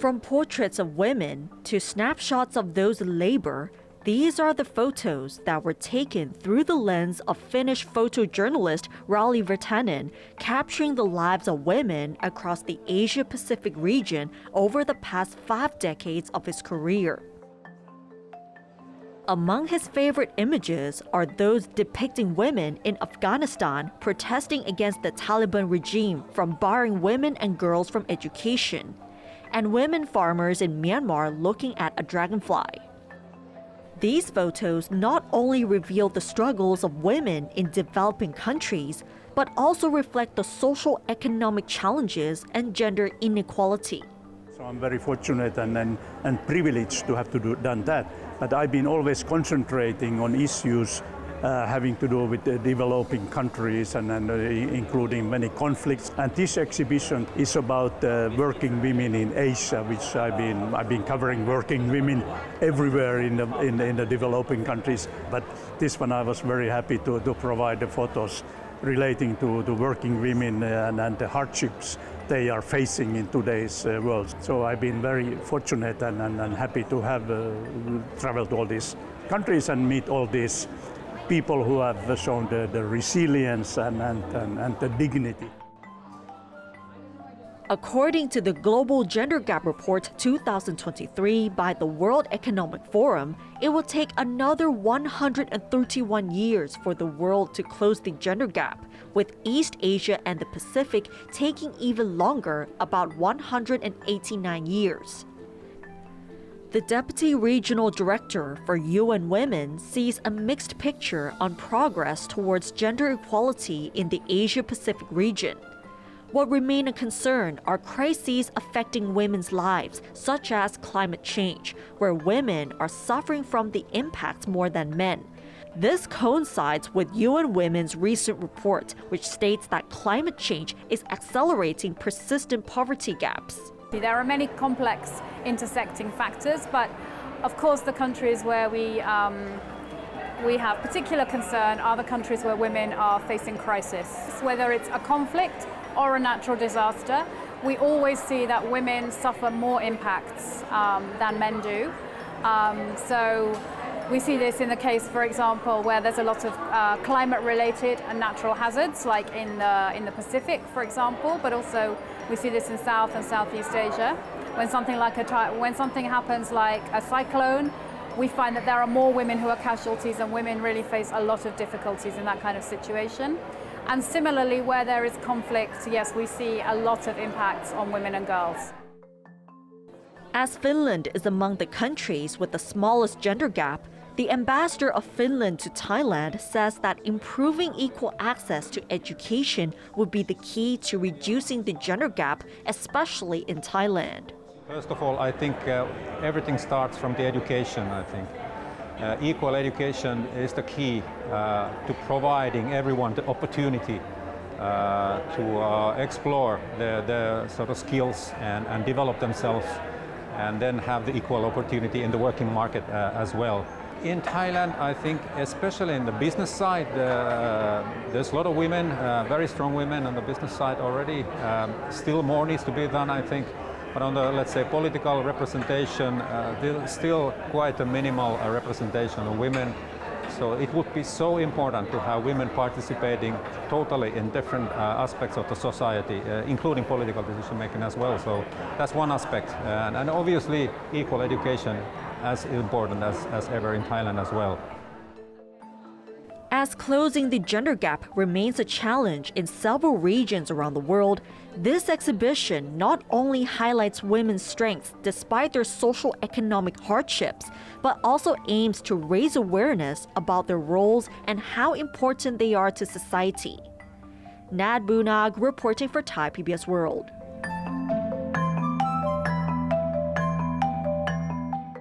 From portraits of women to snapshots of those in labor, these are the photos that were taken through the lens of Finnish photojournalist Rauli Virtanen, capturing the lives of women across the Asia-Pacific region over the past 5 decades of his career. Among his favorite images are those depicting women in Afghanistan protesting against the Taliban regime from barring women and girls from education, and women farmers in Myanmar looking at a dragonfly. These photos not only reveal the struggles of women in developing countries, but also reflect the social economic challenges and gender inequality. So I'm very fortunate and privileged to have done that. But I've been always concentrating on issues having to do with developing countries and including many conflicts. And this exhibition is about working women in Asia, which I've been covering working women everywhere in the developing countries. But this one I was very happy to provide the photos relating to the working women and the hardships they are facing in today's world. So I've been very fortunate and happy to have traveled to all these countries and meet all these people who have shown the resilience and the dignity. According to the Global Gender Gap Report 2023 by the World Economic Forum, it will take another 131 years for the world to close the gender gap, with East Asia and the Pacific taking even longer, about 189 years. The Deputy Regional Director for UN Women sees a mixed picture on progress towards gender equality in the Asia-Pacific region. What remain a concern are crises affecting women's lives, such as climate change, where women are suffering from the impacts more than men. This coincides with UN Women's recent report, which states that climate change is accelerating persistent poverty gaps. There are many complex intersecting factors, but of course the countries where we have particular concern are the countries where women are facing crisis. Whether it's a conflict or a natural disaster, we always see that women suffer more impacts than men do. So we see this in the case, for example, where there's a lot of climate-related and natural hazards, like in the Pacific, for example, but also we see this in South and Southeast Asia. When something happens like a cyclone, we find that there are more women who are casualties, and women really face a lot of difficulties in that kind of situation. And similarly, where there is conflict, yes, we see a lot of impacts on women and girls. As Finland is among the countries with the smallest gender gap, the ambassador of Finland to Thailand says that improving equal access to education would be the key to reducing the gender gap, especially in Thailand. First of all, I think everything starts from the education, I think. Equal education is the key to providing everyone the opportunity to explore their sort of skills and develop themselves, and then have the equal opportunity in the working market as well. In Thailand, I think, especially in the business side, there's a lot of women, very strong women on the business side already. Still more needs to be done, I think. But on the, let's say, political representation, there's still quite a minimal representation of women. So it would be so important to have women participating totally in different aspects of the society, including political decision making as well. So that's one aspect. And obviously, equal education as important as ever in Thailand as well. As closing the gender gap remains a challenge in several regions around the world, this exhibition not only highlights women's strengths despite their social economic hardships, but also aims to raise awareness about their roles and how important they are to society. Nad Bunag reporting for Thai PBS World.